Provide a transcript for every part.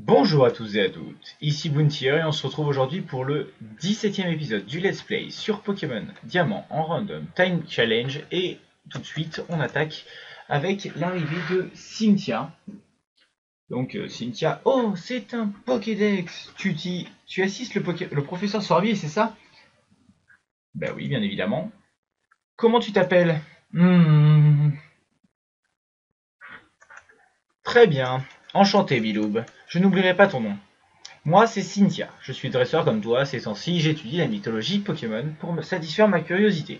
Bonjour à tous et à toutes, ici Bounty et on se retrouve aujourd'hui pour le 17e épisode du Let's Play sur Pokémon Diamant en Random Time Challenge. Et tout de suite on attaque avec l'arrivée de Cynthia. Donc Cynthia, oh c'est un Pokédex. Tu assistes le professeur Sorbier, c'est ça? Ben oui, bien évidemment. Comment tu t'appelles? Très bien, enchanté Biloub, je n'oublierai pas ton nom. Moi, c'est Cynthia. Je suis dresseur comme toi, ces temps-ci, j'étudie la mythologie Pokémon pour me satisfaire ma curiosité.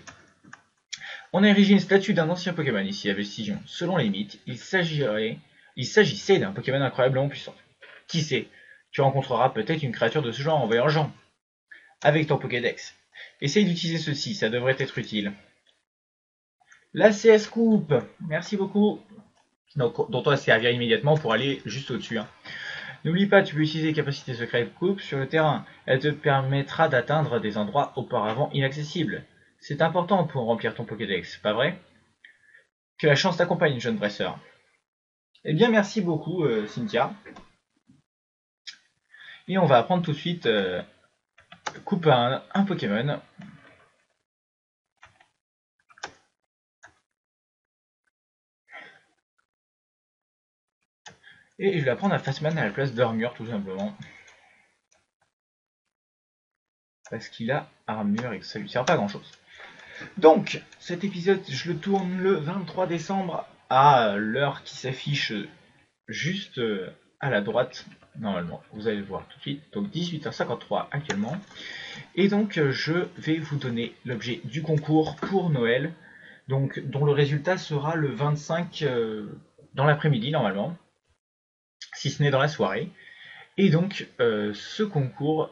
On a érigé une statue d'un ancien Pokémon ici à Vestigion. Selon les mythes, il s'agissait d'un Pokémon incroyablement puissant. Qui sait, tu rencontreras peut-être une créature de ce genre en voyageant avec ton Pokédex. Essaye d'utiliser ceci, ça devrait être utile. La CS Coupe, merci beaucoup. Donc, dont on va se servir immédiatement pour aller juste au-dessus. N'oublie pas, tu peux utiliser les capacités secrètes coupe sur le terrain. Elle te permettra d'atteindre des endroits auparavant inaccessibles. C'est important pour remplir ton Pokédex, pas vrai? Que la chance t'accompagne, jeune dresseur. Eh bien, merci beaucoup, Cynthia. Et on va apprendre tout de suite coupe à un Pokémon. Et je vais apprendre à Fastman à la place d'Armure, tout simplement. Parce qu'il a armure et que ça lui sert pas à grand chose. Donc, cet épisode, je le tourne le 23 décembre à l'heure qui s'affiche juste à la droite, normalement, vous allez le voir tout de suite, donc 18h53 actuellement. Et donc, je vais vous donner l'objet du concours pour Noël, donc dont le résultat sera le 25 dans l'après-midi, normalement, si ce n'est dans la soirée. Et donc, ce concours,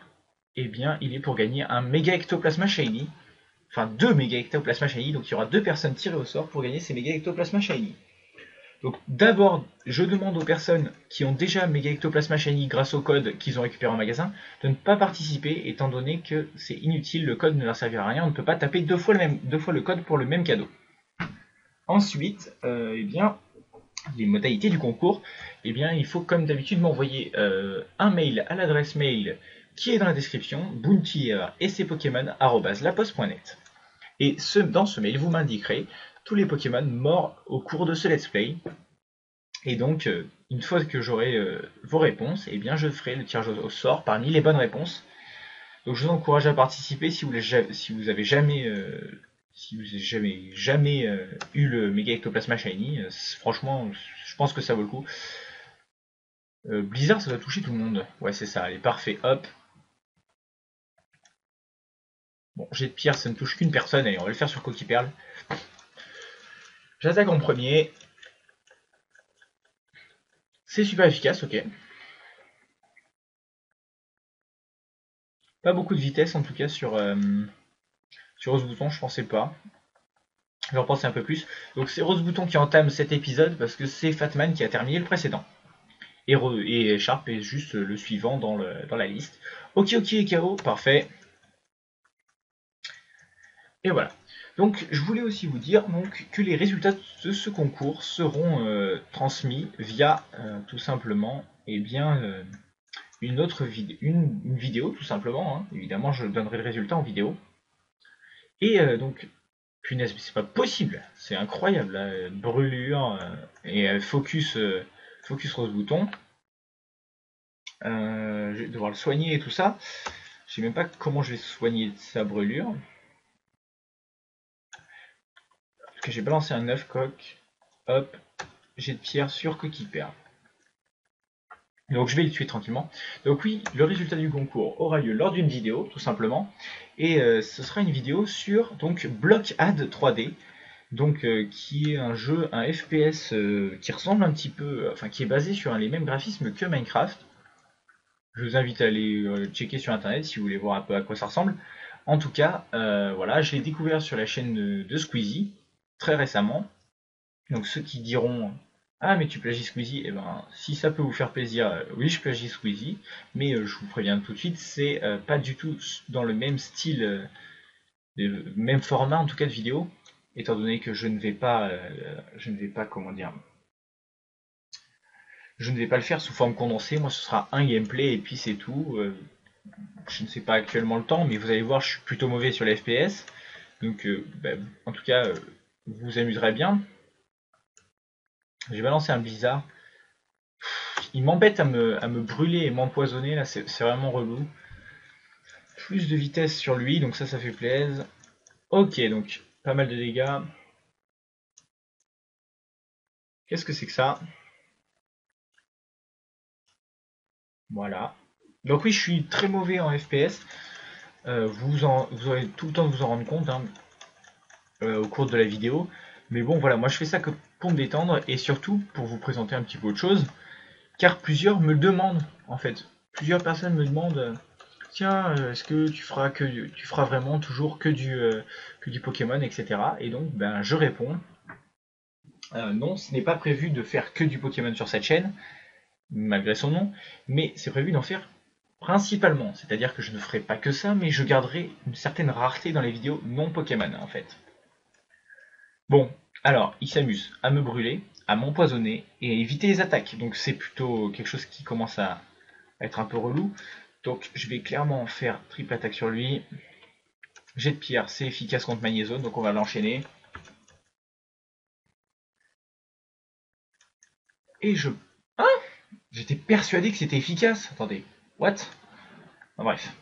eh bien, il est pour gagner un Mega Ectoplasma Shiny, enfin 2 Mega Ectoplasma Shiny, donc il y aura 2 personnes tirées au sort pour gagner ces Mega Ectoplasma Shiny. Donc d'abord, je demande aux personnes qui ont déjà Mega Ectoplasma Shiny grâce au code qu'ils ont récupéré en magasin de ne pas participer, étant donné que c'est inutile, le code ne leur servira à rien, on ne peut pas taper deux fois le code pour le même cadeau. Ensuite, eh bien, les modalités du concours, eh bien, il faut comme d'habitude m'envoyer un mail à l'adresse mail qui est dans la description, bounty@scpokémon@laposte.net. Et dans ce mail, vous m'indiquerez tous les Pokémon morts au cours de ce let's play. Et donc, une fois que j'aurai vos réponses, eh bien, je ferai le tirage au sort parmi les bonnes réponses. Donc, je vous encourage à participer si vous avez jamais, eu le Mega Ectoplasma Shiny. Franchement, je pense que ça vaut le coup. Blizzard, ça doit toucher tout le monde. Ouais, c'est ça. Allez, parfait. Hop. Bon, jet de pierre, ça ne touche qu'une personne. Allez, on va le faire sur Coquille Perle. J'attaque en premier. C'est super efficace, ok. Pas beaucoup de vitesse en tout cas sur Rose Bouton, je pensais pas. J'en pensais un peu plus. Donc c'est Rose Bouton qui entame cet épisode parce que c'est Fatman qui a terminé le précédent. Et Sharp est juste le suivant dans la liste. Ok, et KO, parfait. Et voilà. Donc je voulais aussi vous dire donc, que les résultats de ce concours seront transmis via tout simplement une autre une vidéo tout simplement. Hein. Évidemment je donnerai le résultat en vidéo. Et donc, punaise, mais c'est pas possible, c'est incroyable, là. Brûlure et focus rose bouton. Je vais devoir le soigner et tout ça. Je sais même pas comment je vais soigner sa brûlure. Parce que j'ai balancé un œuf coq. Hop, jet de pierre sur coquille perle. Donc je vais le tuer tranquillement. Donc oui, le résultat du concours aura lieu lors d'une vidéo, tout simplement. Et ce sera une vidéo sur donc Blockade 3D. Donc qui est un jeu, un FPS qui ressemble un petit peu, enfin qui est basé sur les mêmes graphismes que Minecraft. Je vous invite à aller checker sur internet si vous voulez voir un peu à quoi ça ressemble. En tout cas, voilà, je l'ai découvert sur la chaîne de Squeezie très récemment. Donc ceux qui diront ah mais tu plagies Squeezie, eh ben si ça peut vous faire plaisir, oui je plagie Squeezie, mais je vous préviens tout de suite, c'est pas du tout dans le même style, même format en tout cas de vidéo, étant donné que je ne vais pas comment dire, Je ne vais pas le faire sous forme condensée, moi ce sera un gameplay et puis c'est tout. Je ne sais pas actuellement le temps, mais vous allez voir, je suis plutôt mauvais sur les FPS. Donc, en tout cas, vous vous amuserez bien. J'ai balancé un blizzard. Il m'embête à me brûler et m'empoisonner, là, c'est vraiment relou. Plus de vitesse sur lui, donc ça fait plaisir. Ok, donc pas mal de dégâts. Qu'est-ce que c'est que ça? Voilà. Donc oui, je suis très mauvais en FPS. Vous aurez tout le temps de vous en rendre compte, hein, au cours de la vidéo. Mais bon, voilà, moi je fais ça que pour me détendre et surtout pour vous présenter un petit peu autre chose. Car plusieurs me demandent, en fait, plusieurs personnes me demandent, tiens, est-ce que tu feras vraiment toujours que du Pokémon, etc. Et donc, ben, je réponds, non, ce n'est pas prévu de faire que du Pokémon sur cette chaîne, malgré son nom, mais c'est prévu d'en faire principalement. C'est-à-dire que je ne ferai pas que ça, mais je garderai une certaine rareté dans les vidéos non Pokémon, en fait. Bon, alors, il s'amuse à me brûler, à m'empoisonner et à éviter les attaques. Donc c'est plutôt quelque chose qui commence à être un peu relou. Donc je vais clairement faire triple attaque sur lui. Jet de pierre, c'est efficace contre magnézone, donc on va l'enchaîner. Et je... Ah, j'étais persuadé que c'était efficace. Attendez, what? Enfin, bref.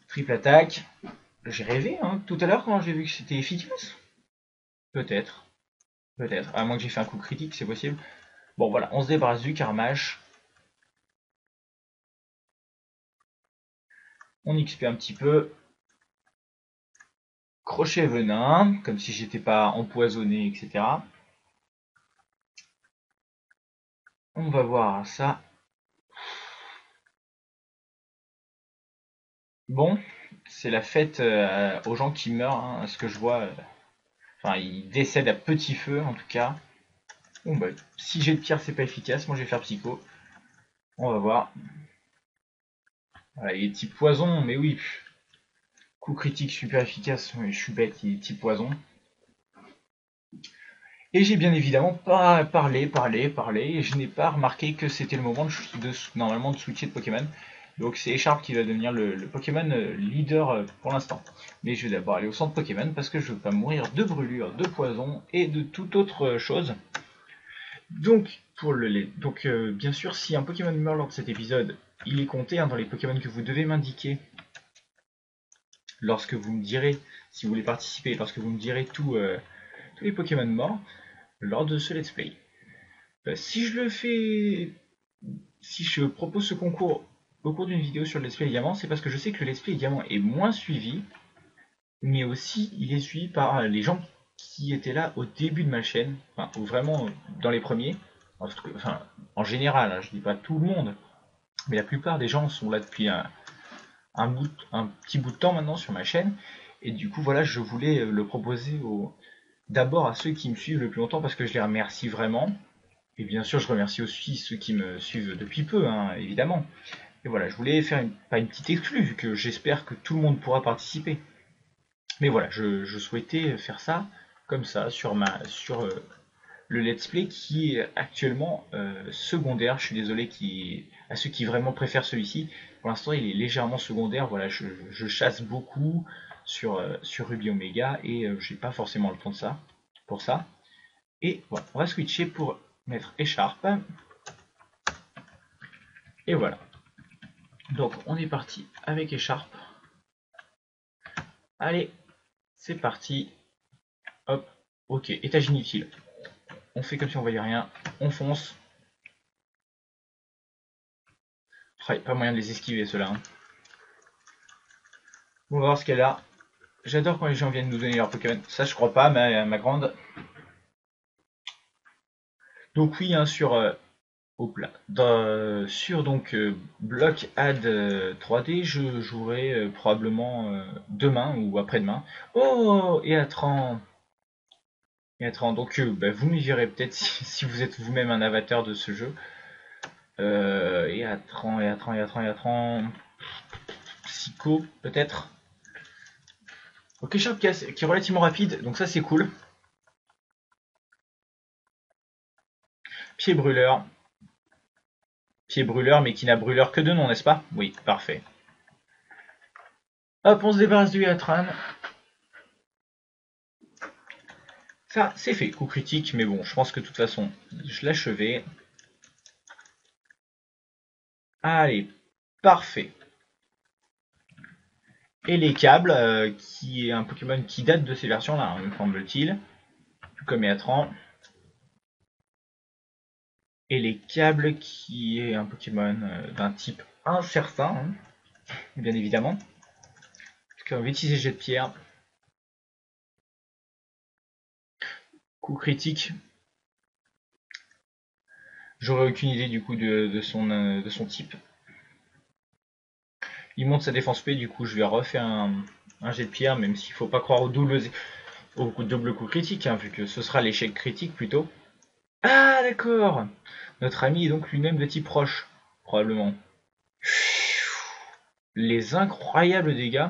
Triple attaque. J'ai rêvé, hein, tout à l'heure quand j'ai vu que c'était efficace. Peut-être. Peut-être. À moins que j'ai fait un coup critique, c'est possible. Bon voilà, on se débarrasse du Carmache. On XP un petit peu. Crochet venin, comme si j'étais pas empoisonné, etc. On va voir ça. Bon, c'est la fête aux gens qui meurent, hein, ce que je vois. Enfin, ils décèdent à petit feu, en tout cas. Bon, bah, si j'ai de pierre, c'est pas efficace. Moi, je vais faire psycho. On va voir. Voilà, il est type poison, mais oui. Coup critique super efficace. Oui, je suis bête, il est type poison. Et j'ai bien évidemment pas parlé, et je n'ai pas remarqué que c'était le moment normalement de switcher de Pokémon. Donc c'est Echarpe qui va devenir le Pokémon leader pour l'instant. Mais je vais d'abord aller au centre Pokémon parce que je veux pas mourir de brûlure, de poison et de toute autre chose. Donc, bien sûr, si un Pokémon meurt lors de cet épisode, il est compté, hein, dans les Pokémon que vous devez m'indiquer lorsque vous me direz, si vous voulez participer, lorsque vous me direz tous les Pokémon morts lors de ce let's play. Si je le fais, si je propose ce concours au cours d'une vidéo sur le let's play diamant, c'est parce que je sais que le let's play diamant est moins suivi, mais aussi il est suivi par les gens qui étaient là au début de ma chaîne, enfin, ou vraiment dans les premiers, enfin, en général, hein, je dis pas tout le monde, mais la plupart des gens sont là depuis un petit bout de temps maintenant sur ma chaîne, et du coup voilà, je voulais le proposer d'abord à ceux qui me suivent le plus longtemps parce que je les remercie vraiment. Et bien sûr, je remercie aussi ceux qui me suivent depuis peu, hein, évidemment. Et voilà, je voulais faire pas une petite exclue, vu que j'espère que tout le monde pourra participer. Mais voilà, je souhaitais faire ça comme ça sur le let's play qui est actuellement secondaire. Je suis désolé à ceux qui vraiment préfèrent celui-ci. Pour l'instant, il est légèrement secondaire. Voilà, je chasse beaucoup sur Ruby Omega et j'ai pas forcément le temps de ça pour ça. Et voilà, on va switcher pour mettre Echarpe. Et voilà. Donc on est parti avec Echarpe. Allez, c'est parti. Hop, ok, étage inutile. On fait comme si on voyait rien. On fonce. Oh, pas moyen de les esquiver ceux-là. Hein. On va voir ce qu'elle a. J'adore quand les gens viennent nous donner leur Pokémon. Ça je crois pas, ma grande. Donc oui, hein, sur donc Block Add 3D, je jouerai probablement demain ou après-demain. Oh, et à 30. Donc vous me verrez peut-être si vous êtes vous-même un avatar de ce jeu. Et à 30. Psycho, peut-être. Ok, Sharp qui est relativement rapide, donc ça c'est cool. pied brûleur. Pied brûleur, mais qui n'a brûleur que de nom, n'est-ce pas? Oui, parfait. Hop, on se débarrasse du Yatran. Ça, c'est fait. Coup critique, mais bon, je pense que de toute façon, je l'achevais. Allez, parfait. Et les câbles, qui est un Pokémon qui date de ces versions-là, hein, me semble-t-il. Tout comme Yatran. Et les câbles, qui est un Pokémon d'un type incertain, hein, bien évidemment. En tout cas, on va utiliser jet de pierre. Coup critique. J'aurais aucune idée du coup de son type. Il monte sa défense P, du coup je vais refaire un jet de pierre, même s'il faut pas croire au double coup critique, hein, vu que ce sera l'échec critique plutôt. Ah d'accord. Notre ami est donc lui-même de type roche, probablement. Les incroyables dégâts.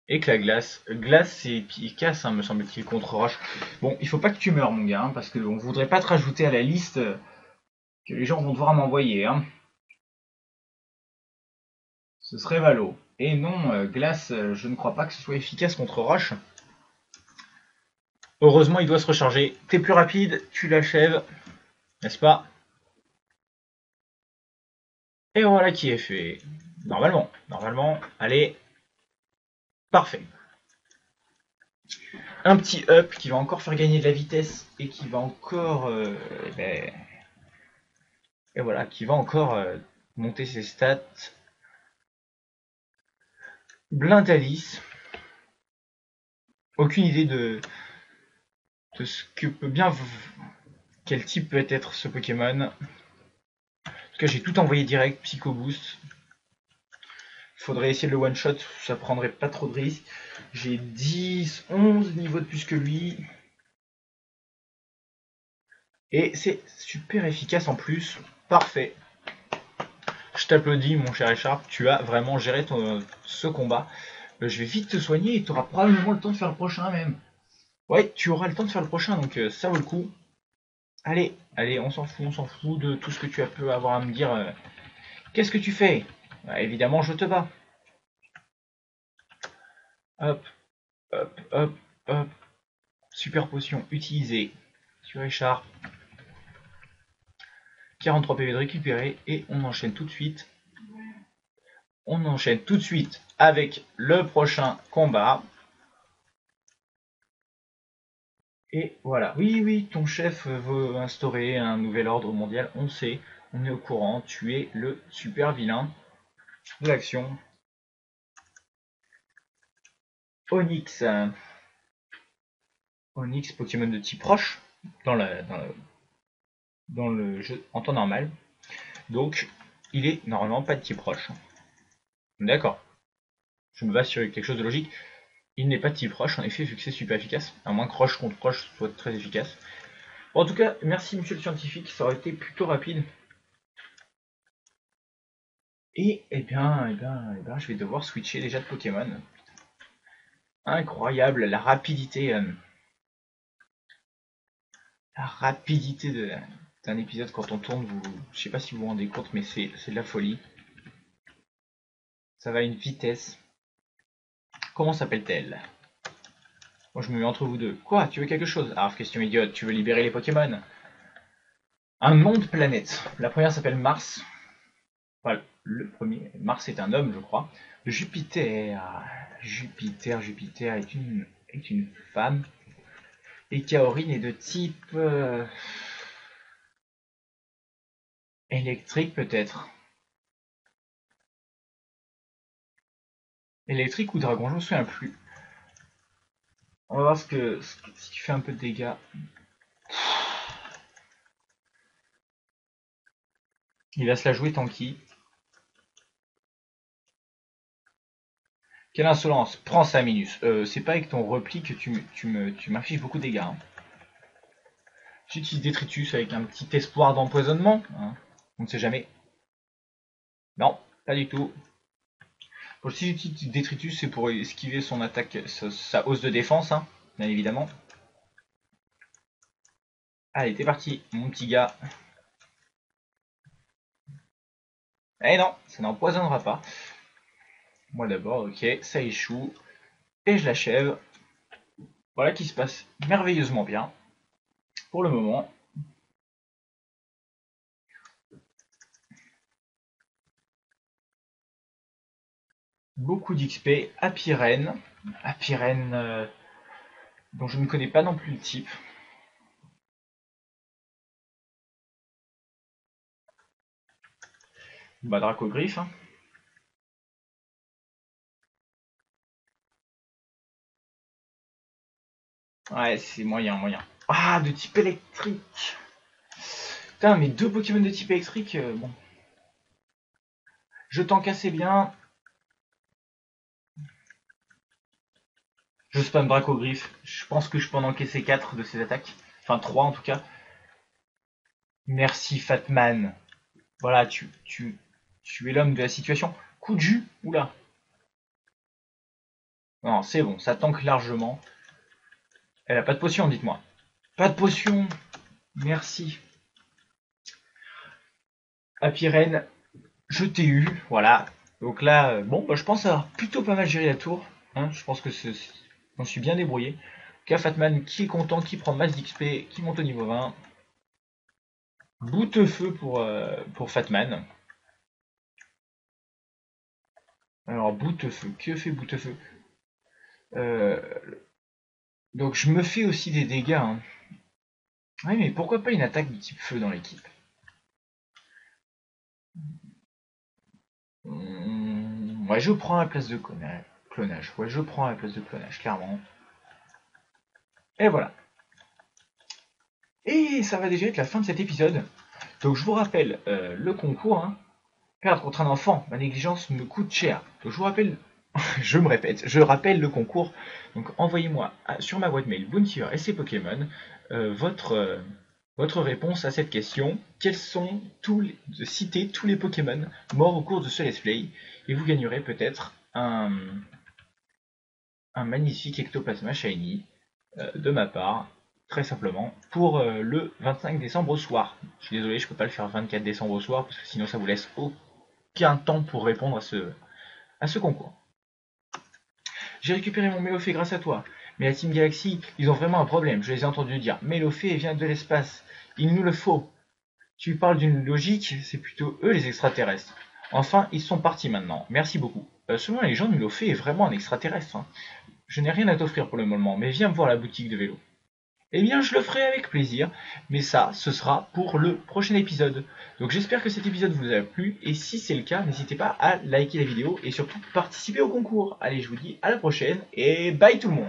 Éclat glace. Glace c'est efficace, hein, me semble-t-il, contre roche. Bon, il faut pas que tu meurs mon gars, hein, parce qu'on voudrait pas te rajouter à la liste que les gens vont devoir m'envoyer. Hein. Ce serait Valo. Et non, glace, je ne crois pas que ce soit efficace contre roche. Heureusement, il doit se recharger. T'es plus rapide, tu l'achèves, n'est-ce pas? Et voilà qui est fait. Normalement, allez, parfait. Un petit up qui va encore faire gagner de la vitesse et qui va encore, et voilà, qui va encore monter ses stats. Blindalis. Aucune idée de ce que peut bien, quel type peut être ce Pokémon. En tout cas, j'ai tout envoyé direct, Psycho Boost. Faudrait essayer de le one shot, ça prendrait pas trop de risques. J'ai 10, 11 niveaux de plus que lui. Et c'est super efficace en plus. Parfait. Je t'applaudis mon cher Echarp, tu as vraiment géré ce combat. Je vais vite te soigner et tu auras probablement le temps de faire le prochain même. Ouais, tu auras le temps de faire le prochain, donc ça vaut le coup. Allez, on s'en fout de tout ce que tu peux avoir à me dire. Qu'est-ce que tu fais? Évidemment, je te bats. Hop, hop. Super potion utilisée sur Echarp. 43 PV de récupérer et on enchaîne tout de suite. On enchaîne tout de suite avec le prochain combat. Et voilà. Oui, ton chef veut instaurer un nouvel ordre mondial. On sait, on est au courant. Tu es le super vilain de l'action. Onyx. Onyx, Pokémon de type roche dans le jeu en temps normal. Donc, il est normalement pas de type roche. D'accord. Je me base sur quelque chose de logique. Il n'est pas de type roche, en effet, vu que c'est super efficace. À moins que roche contre roche soit très efficace. Bon, en tout cas, merci monsieur le scientifique, ça aurait été plutôt rapide. Et je vais devoir switcher déjà de Pokémon. Incroyable, la rapidité. La rapidité d'un épisode quand on tourne, je sais pas si vous vous rendez compte, mais c'est de la folie. Ça va à une vitesse. Comment s'appelle-t-elle? Moi je me mets entre vous deux. Quoi? Tu veux quelque chose? Ah, question idiote, tu veux libérer les Pokémon? Un nom de planète. La première s'appelle Mars. Voilà, le premier. Mars est un homme, je crois. Jupiter. Jupiter est une femme. Et Kaorin est de type électrique peut-être. Électrique ou dragon, je me souviens plus. On va voir si tu fais un peu de dégâts. Il va se la jouer tanky. Quelle insolence! Prends ça, Minus. C'est pas avec ton repli que tu m'affiches beaucoup de dégâts. Hein. J'utilise Détritus avec un petit espoir d'empoisonnement. Hein. On ne sait jamais. Non, pas du tout. Bon, si j'utilise Détritus, c'est pour esquiver son attaque, sa hausse de défense, hein, bien évidemment. Allez, t'es parti, mon petit gars. Eh non, ça n'empoisonnera pas. Moi d'abord, ok, ça échoue. Et je l'achève. Voilà qui se passe merveilleusement bien. Pour le moment. Beaucoup d'XP à Pyrène. À Pyrène, dont je ne connais pas non plus le type. Bah, Dracogriffe. Hein. Ouais, c'est moyen, moyen. Ah, de type électrique. Putain, mais deux Pokémon de type électrique, bon. Je tank assez bien. Je spam Dracogriffe. Je pense que je peux en encaisser 4 de ces attaques. Enfin, 3 en tout cas. Merci Fatman. Voilà, tu es l'homme de la situation. Coup de jus. Oula. Non, c'est bon, ça tank largement. Elle a pas de potion, dites-moi. Pas de potion. Merci. Apirène, je t'ai eu. Voilà. Donc là, bon, bah, je pense avoir plutôt pas mal géré la tour. Hein, je pense que j'en suis bien débrouillé. Fatman qui est content, qui prend masse d'XP, qui monte au niveau 20. Boutefeu pour Fatman. Alors, Boutefeu, que fait Boutefeu euh, Donc, je me fais aussi des dégâts. Hein. Oui, mais pourquoi pas une attaque de type feu dans l'équipe Ouais, je prends la place de clonage. Ouais, je prends la place de clonage, clairement. Et voilà. Et ça va déjà être la fin de cet épisode. Donc, je vous rappelle le concours. Hein. Perdre contre un enfant, ma négligence me coûte cher. Donc, je vous rappelle je me répète, je rappelle le concours. Donc envoyez-moi sur ma boîte mail Bounty et ses Pokémon votre réponse à cette question. Quels sont citez tous les Pokémon morts au cours de ce let's play et vous gagnerez peut-être un magnifique Ectoplasma Shiny de ma part, très simplement, pour le 25 décembre au soir. Je suis désolé, je peux pas le faire le 24 décembre au soir parce que sinon ça vous laisse aucun temps pour répondre à ce concours. J'ai récupéré mon Mélofée grâce à toi. Mais la Team Galaxy, ils ont vraiment un problème. Je les ai entendus dire Mélofée vient de l'espace. Il nous le faut. Tu parles d'une logique, c'est plutôt eux les extraterrestres. Enfin, ils sont partis maintenant. Merci beaucoup. Selon les gens, Mélofée est vraiment un extraterrestre. Hein. Je n'ai rien à t'offrir pour le moment, mais viens me voir la boutique de vélo. Eh bien, je le ferai avec plaisir, mais ça, ce sera pour le prochain épisode. Donc j'espère que cet épisode vous a plu, et si c'est le cas, n'hésitez pas à liker la vidéo et surtout participer au concours. Allez, je vous dis à la prochaine, et bye tout le monde!